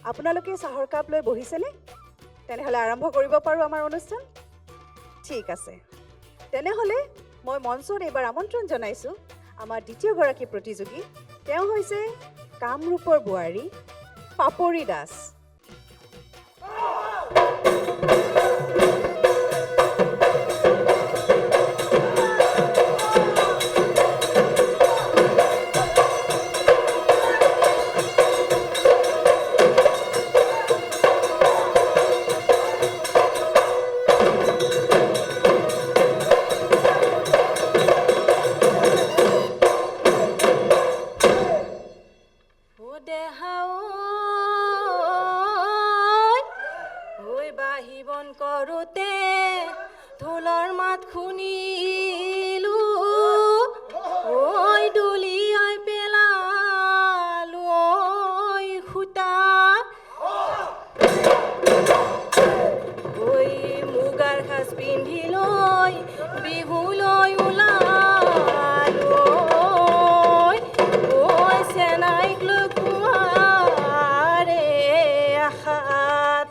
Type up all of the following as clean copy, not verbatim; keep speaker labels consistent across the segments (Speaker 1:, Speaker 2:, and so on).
Speaker 1: আপোনালোকে চাহৰ কাপ লৈ বহিছেনে? তেনেহ'লে আৰম্ভ কৰিব পাৰোঁ আমাৰ অনুষ্ঠান? ঠিক আছে। তেনেহ'লে মই মঞ্চত এইবাৰ আমন্ত্ৰণ জনাইছোঁ আমাৰ দ্বিতীয়গৰাকী প্ৰতিযোগী। তেওঁ হৈছে কামৰূপৰ বোৱাৰী পাপৰি দাস।
Speaker 2: কৰোতে ঢোলৰ মাত শুনিলো, ঐ দলিয়াই পেলালো ঐ সূতা, ঐ মুগাৰ সাজ পিন্ধি লৈ বিহুলৈ ওলালো, ঐ চেনাইক লৈ কুঁৱাৰে আশাত।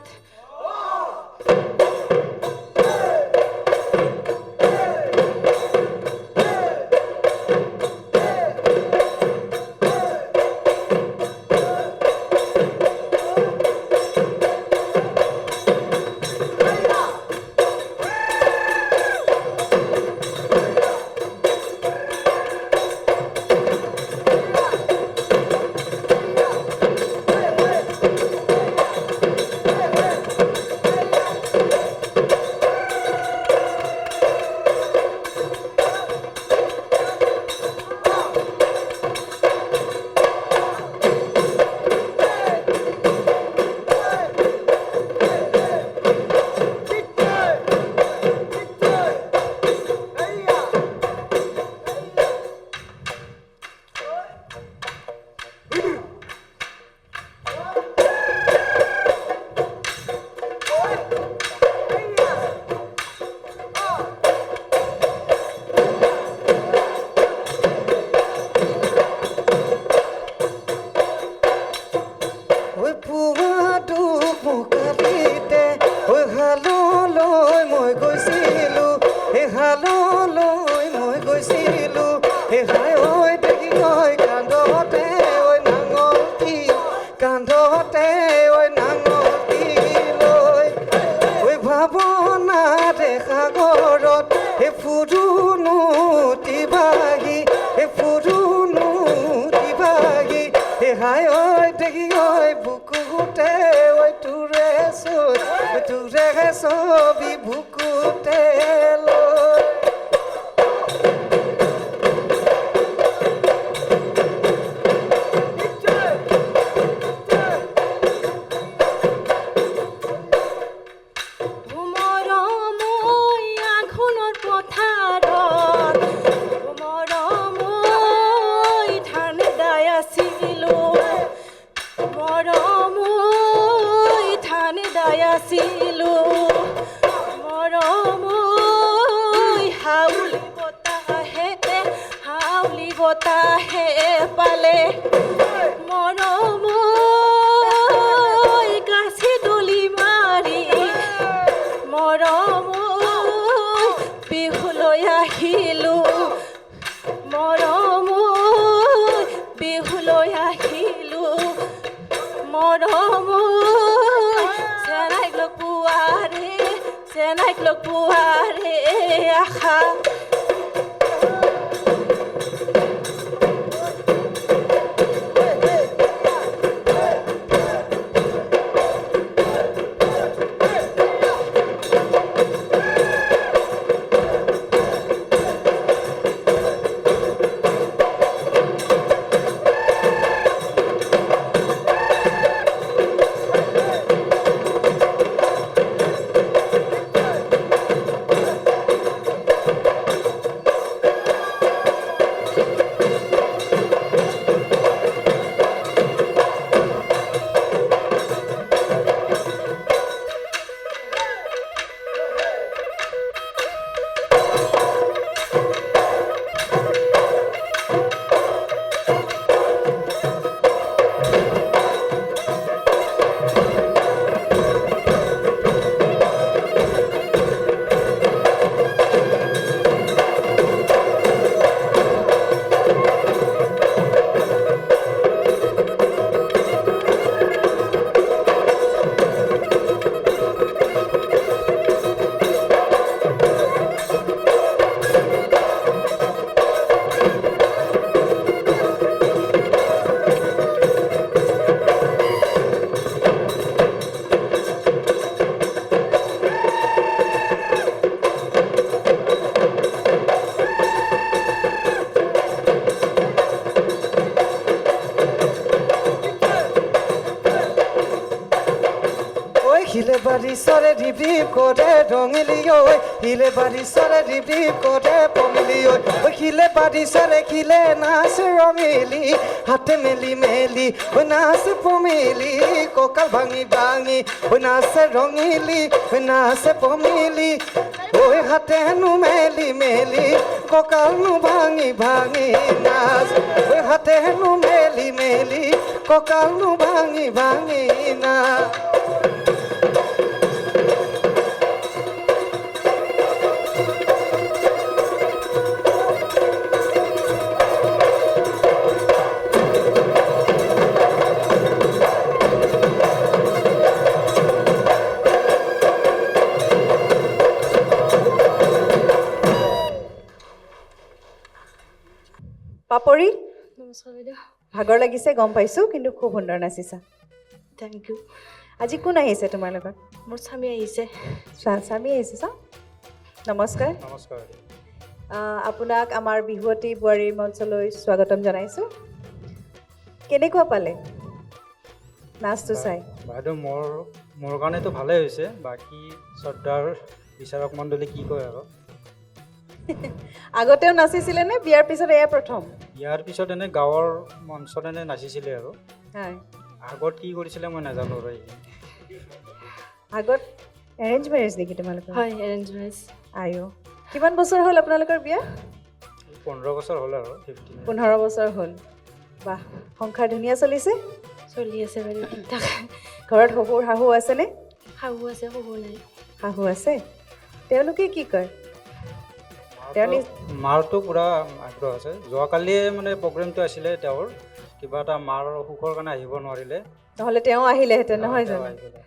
Speaker 3: খিলে বাড়ি সরে রিবি করে রঙিলি ওই খিলে বাড়ি সরে রিবি করে পমিলি ওই খিলে বাড়ি সরে খিলে নাচ রঙিলি হাতে মেলি মেলি ওই নাচ পমিলি ককাল ভাঙি ভাঙি ওই নাচ রঙিলি ওই নাচ পমিলি ওই হাতে নু মেলি মেলি ককাল নু ভাঙি ভাঙি নাচ ওই হাতে নু মেলি মেলি ককাল নু ভাঙি ভাঙি নাচ
Speaker 1: পাপৰি
Speaker 2: নমস্কাৰ বাইদেউ
Speaker 1: ভাগৰ লাগিছে গম পাইছোঁ কিন্তু খুব সুন্দৰ নাচিছা
Speaker 2: থেংক ইউ
Speaker 1: আজি কোন আহিছে তোমাৰ লগত
Speaker 2: মোৰ স্বামী আহিছে
Speaker 1: স্বামী আহিছে চা নমস্কাৰ
Speaker 4: নমস্কাৰ
Speaker 1: আপোনাক আমাৰ বিহুৱতী বোৱাৰীৰ মঞ্চলৈ স্বাগতম জনাইছোঁ কেনেকুৱা পালে নাচটো চাই
Speaker 4: বাইদেউ মোৰ কাৰণেতো ভালেই হৈছে বাকী শ্ৰদ্ধাৰ বিচাৰক মণ্ডলী কি কয় আৰু
Speaker 1: আগতেও নাচিছিলে নে বিয়াৰ পিছত এয়া প্ৰথম
Speaker 4: ইয়াৰ পিছত এনে গাঁৱৰ মঞ্চত এনে নাচিছিলে আৰু
Speaker 1: হয়
Speaker 4: আগত কি কৰিছিলে মই নাজানো আৰু
Speaker 1: আগত এৰেঞ্জ মেৰেজ নেকি তোমালোকৰ
Speaker 2: হয় এৰেঞ্জ মেৰেজ
Speaker 1: আয়ো কিমান বছৰ হ'ল আপোনালোকৰ বিয়া
Speaker 4: 15 বছৰ হ'ল আৰু
Speaker 1: 15 বছৰ হ'ল বাহ সংসাৰ ধুনীয়া চলিছে
Speaker 2: চলি আছে বাইদেউ ঠিক ঠাক
Speaker 1: ঘৰত শহুৰ শাহু আছেনে
Speaker 2: শাহু আছে শহু নাই
Speaker 1: শাহু আছে তেওঁলোকে কি কয়
Speaker 4: মাৰতো পূৰা আগ্ৰহ আছে যোৱাকালিয়ে মানে প্ৰগ্ৰেমটো আছিলে তেওঁৰ কিবা এটা মাৰ অসুখৰ কাৰণে আহিব নোৱাৰিলে
Speaker 1: নহ'লে তেওঁ আহিলেহেঁতেন নহয়
Speaker 4: তেওঁ
Speaker 1: জানো
Speaker 4: আহি গ'লে।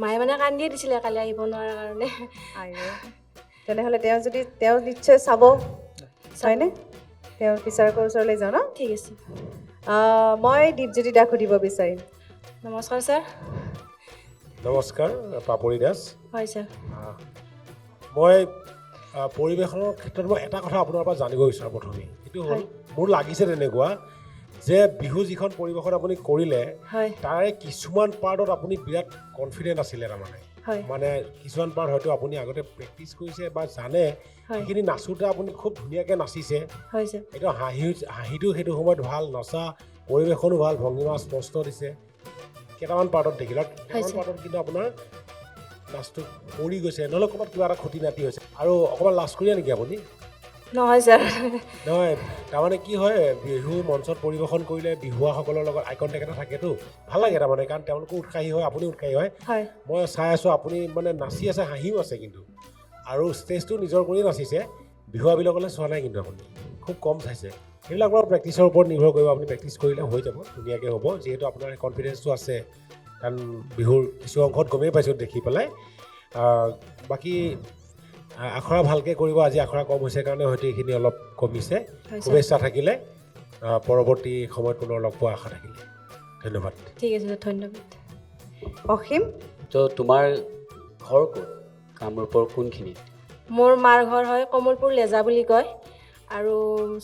Speaker 2: মায়ে মানে কান্দিয়ে দিছিলে কালি আহিব নোৱাৰাৰ কাৰণে
Speaker 1: আয়ো তেনেহ'লে তেওঁ নিশ্চয় চাব হয়নে তেওঁ বিচাৰকৰ ওচৰলৈ যাওঁ ন
Speaker 2: ঠিক আছে
Speaker 1: মই দীপজ্যোতি দাক সুধিব বিচাৰিম
Speaker 2: নমস্কাৰ ছাৰ
Speaker 5: নমস্কাৰ পাপৰি দাস
Speaker 2: হয় ছাৰ
Speaker 5: মই পৰিৱেশনৰ ক্ষেত্ৰত মই এটা কথা আপোনাৰ পৰা জানিব বিচাৰোঁ প্ৰথমে সেইটো হ'ল মোৰ লাগিছে তেনেকুৱা যে বিহু যিখন পৰিৱেশন আপুনি কৰিলে
Speaker 2: হয়
Speaker 5: তাৰে কিছুমান পাৰ্টত আপুনি বিৰাট কনফিডেণ্ট আছিলে তাৰমানে
Speaker 2: হয়
Speaker 5: মানে কিছুমান পাৰ্ট হয়তো আপুনি আগতে প্ৰেক্টিচ কৰিছে বা জানে
Speaker 2: হয়
Speaker 5: সেইখিনি নাচোঁতে আপুনি খুব ধুনীয়াকৈ নাচিছে
Speaker 2: হয় ছাৰ
Speaker 5: এইটো হাঁহিটো সেইটো সময়ত ভাল নচা পৰিৱেশনো ভাল ভংগীমা স্পষ্ট দিছে কেইটামান পাৰ্টত দেখিলে কেইটামান পাৰ্টত কিন্তু আপোনাৰ নাচটো পৰি গৈছে নহ'লে ক'ৰবাত কিবা এটা খুটি নাতি হৈছে আৰু অকণমান লাজ কৰিয়া নেকি আপুনি
Speaker 2: নহয় ছাৰ
Speaker 5: নহয় তাৰমানে কি হয় বিহু মঞ্চত পৰিৱেশন কৰিলে বিহুৱাসকলৰ লগত আই কণ্টেক্ট এটা থাকেতো ভাল লাগে তাৰমানে কাৰণ তেওঁলোকো উৎসাহী হয় আপুনি উৎসাহী হয়
Speaker 2: হয়
Speaker 5: মই চাই আছোঁ আপুনি মানে নাচি আছে হাঁহিও আছে কিন্তু আৰু ষ্টেজটো নিজৰ কৰিয়ে নাচিছে বিহুৱাবিলাকলৈ চোৱা নাই কিন্তু আপুনি খুব কম চাইছে সেইবিলাক বাৰু প্ৰেক্টিচৰ ওপৰত নিৰ্ভৰ কৰিব আপুনি প্ৰেক্টিচ কৰিলে হৈ যাব ধুনীয়াকৈ হ'ব যিহেতু আপোনাৰ কনফিডেঞ্চটো আছে কাৰণ বিহুৰ কিছু অংশত গমেই পাইছোঁ দেখি পেলাই বাকী আখৰা ভালকৈ কৰিব আজি আখৰা কম হৈছে কাৰণে হয়তো এইখিনি অলপ কমিছে শুভেচ্ছা থাকিলে পৰৱৰ্তী সময়ত পুনৰ লগ পোৱা আশা থাকিলে ধন্যবাদ
Speaker 2: ঠিক আছে ছাৰ ধন্যবাদ
Speaker 1: অসীম
Speaker 6: তো তোমাৰ ঘৰ ক'ত কামৰূপৰ কোনখিনিত
Speaker 2: মোৰ মাৰ ঘৰ হয় কমলপুৰ লেজা বুলি কয় আৰু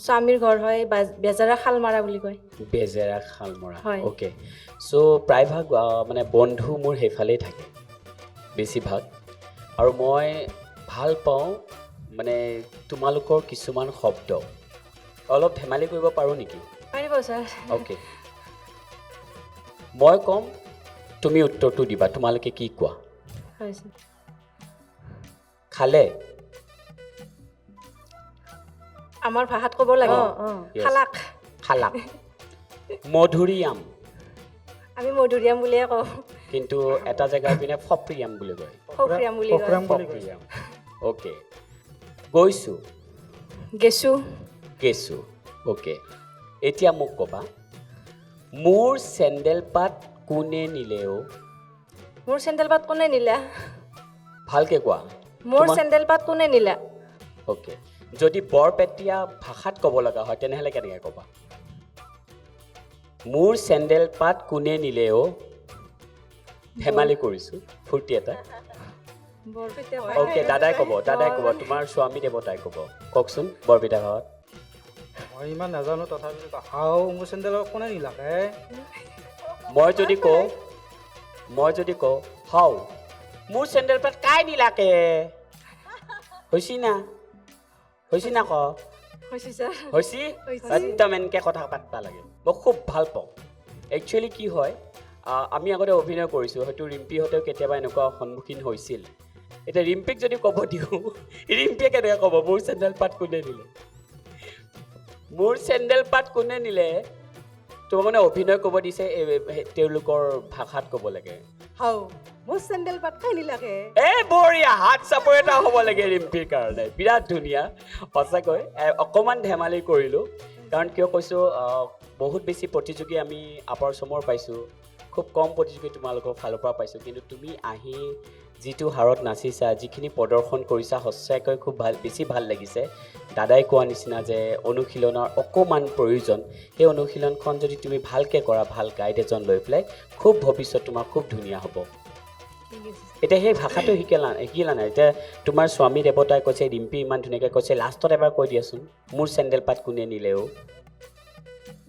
Speaker 2: স্বামীৰ ঘৰ হয় বেজাৰা শালমাৰা বুলি কয়
Speaker 6: বেজেৰা শালমৰা
Speaker 2: হয়।
Speaker 6: অ'কে চ' প্ৰায়ভাগ মানে বন্ধু মোৰ সেইফালেই থাকে বেছিভাগ আৰু মই ভাল পাওঁ মানে তোমালোকৰ কিছুমান শব্দ অলপ ধেমালি কৰিব পাৰোঁ নেকি
Speaker 2: পাৰিব ছাৰ
Speaker 6: অ'কে মই ক'ম তুমি উত্তৰটো দিবা তোমালোকে কি কোৱা
Speaker 2: হয় ছাৰ
Speaker 6: খালে
Speaker 2: আমাৰ ভাষাত ক'ব লাগে
Speaker 6: Yes.
Speaker 2: খালাক
Speaker 6: খালাক মধুৰিআম
Speaker 2: আমি মধুৰিআম বুলিয়ে কওঁ
Speaker 6: কিন্তু এটা জেগাৰ পিনে ফপ্ৰিয়াম বুলি কয়
Speaker 2: সফৰিয়াম বুলি কয়
Speaker 4: প্ৰগ্ৰাম বুলি কৈছে
Speaker 6: ফপ্ৰিয়াম অ'কে গৈছোঁ
Speaker 2: গেছোঁ
Speaker 6: গেছোঁ অ'কে এতিয়া মোক ক'বা মোৰ চেণ্ডেল পাত কোনে নিলেও
Speaker 2: মোৰ চেণ্ডেল পাত কোনে নিলা
Speaker 6: ভালকৈ কোৱা
Speaker 2: মোৰ চেণ্ডেল পাত কোনে নিলা
Speaker 6: অ'কে যদি বৰপেটীয়া ভাষাত ক'ব লগা হয় তেনেহ'লে কেনেকৈ ক'বা মোৰ চেণ্ডেল পাত কোনে নিলেও ধেমালি কৰিছোঁ ফূৰ্তি এটা
Speaker 2: বৰপেটা
Speaker 6: অ'কে দাদাই ক'ব তোমাৰ স্বামী দেৱতাই ক'ব কওকচোন বৰপেটা ভাষাত
Speaker 4: মই ইমান নাজানো তথাপিও হাও মোৰ চেণ্ডেলৰ কোনে নিলাকে
Speaker 6: মই যদি কওঁ হাও মোৰ চেণ্ডেল পাত কাই নিলাকে হৈছি না ক
Speaker 2: হৈছে ছাৰ
Speaker 6: হৈছি একদম এনেকৈ কথা পাতিব লাগে মই খুব ভাল পাওঁ একচুৱেলি কি হয় আমি আগতে অভিনয় কৰিছোঁ হয়তো ৰিম্পীহঁতেও কেতিয়াবা এনেকুৱা সন্মুখীন হৈছিল এতিয়া ৰিম্পীক যদি ক'ব দিওঁ ৰিম্পীয়ে কেনেকৈ ক'ব মোৰ চেণ্ডেল পাত কোনে নিলে মোৰ চেণ্ডেল পাত কোনে নিলে তোমাক মানে অভিনয় ক'ব দিছে তেওঁলোকৰ ভাষাত ক'ব লাগে
Speaker 1: হাও মোৰ চেণ্ডেল পাত খাই নিলাকে
Speaker 6: বঢ়িয়া হাত চাপৰ এটা হ'ব লাগে ৰিম্পীৰ কাৰণে বিৰাট ধুনীয়া সঁচাকৈ অকণমান ধেমালি কৰিলোঁ কাৰণ কিয় কৈছোঁ বহুত বেছি প্ৰতিযোগী আমি আপাৰ আচামৰ পাইছোঁ খুব কম প্ৰতিযোগী তোমালোকৰ ফালৰ পৰা পাইছোঁ কিন্তু তুমি আহি যিটো হাৰত নাচিছা যিখিনি প্ৰদৰ্শন কৰিছা সঁচাকৈ খুব বেছি ভাল লাগিছে দাদাই কোৱা নিচিনা যে অনুশীলনৰ অকণমান প্ৰয়োজন সেই অনুশীলনখন যদি তুমি ভালকৈ কৰা ভাল গাইড এজন লৈ পেলাই খুব ভৱিষ্যত তোমাৰ খুব ধুনীয়া হ'ব এতিয়া সেই ভাষাটো শিকিলা নাই এতিয়া তোমাৰ স্বামী দেৱতাই কৈছে ৰিম্পী ইমান ধুনীয়াকৈ কৈছে লাষ্টত এবাৰ কৈ দিয়াচোন মোৰ চেণ্ডেল পাত কোনে নিলেও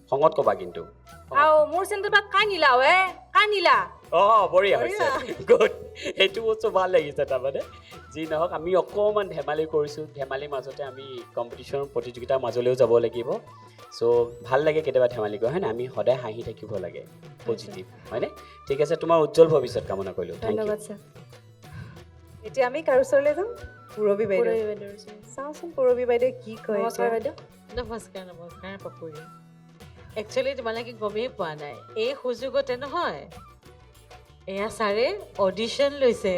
Speaker 6: খঙত ক'বা কিন্তু
Speaker 2: আৰু মোৰ চেণ্ডেল পাত কাই নিলা কাই নিলা
Speaker 6: বঢ়িয়া হৈছে গুড সেইটো বস্তু ভাল লাগিছে তাৰমানে যি নহওক আমি অকণমান ধেমালি কৰিছোঁ ধেমালিৰ মাজতে আমি কম্পিটিশ্যনৰ প্ৰতিযোগিতাৰ মাজলৈও যাব লাগিব চ' ভাল লাগে কেতিয়াবা ধেমালি কৰি হয়নে আমি সদায় হাঁহি থাকিব লাগে পজিটিভ হয়নে ঠিক আছে তোমাৰ উজ্জ্বল ভৱিষ্যত কামনা কৰিলোঁ থেংক ইউ
Speaker 2: ধন্যবাদ ছাৰ
Speaker 1: এতিয়া আমি কাৰ ওচৰলৈ যাম পূৰবী বাইদেউ চাওঁচোন পূৰবী বাইদেউ কি কয়
Speaker 2: নমস্কাৰ
Speaker 1: এতিয়া।
Speaker 2: বাইদেউ
Speaker 7: নমস্কাৰ পাপুৰি একচুৱেলি তোমালোকে গমেই পোৱা নাই এই সুযোগতে নহয় এয়া ছাৰে অডিশ্যন লৈছে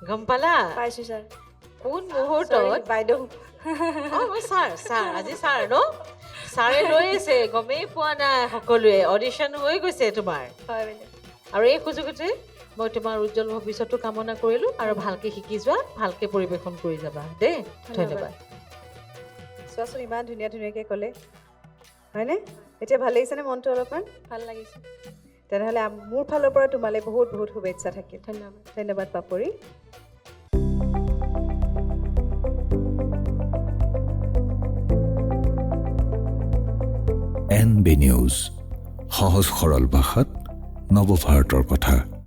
Speaker 7: গম পালা
Speaker 2: পাইছোঁ ছাৰ
Speaker 7: কোন মুহূৰ্তত
Speaker 1: Sorry, বাইদেউ
Speaker 7: ছাৰ আজি ছাৰ ন ছাৰে লৈ আছে গমেই পোৱা নাই সকলোৱে অডিশ্যন হৈ গৈছে তোমাৰ
Speaker 2: হয় বাইদেউ
Speaker 7: আৰু এই সুযোগতে মই তোমাৰ উজ্জ্বল ভৱিষ্যতটো কামনা কৰিলোঁ আৰু ভালকৈ শিকি যোৱা ভালকৈ পৰিৱেশন কৰি যাবা দেই ধন্যবাদ
Speaker 1: চোৱাচোন ইমান ধুনীয়া ধুনীয়াকৈ ক'লে হয়নে এতিয়া ভাল লাগিছেনে মনটো অলপমান
Speaker 2: ভাল লাগিছে
Speaker 1: তেনেহ'লে মোৰ ফালৰ পৰা তোমালৈ বহুত বহুত শুভেচ্ছা থাকিল
Speaker 2: ধন্যবাদ
Speaker 1: ধন্যবাদ পাপৰি
Speaker 8: NB নিউজ সহজ সৰল ভাষাত নৱভাৰতৰ কথা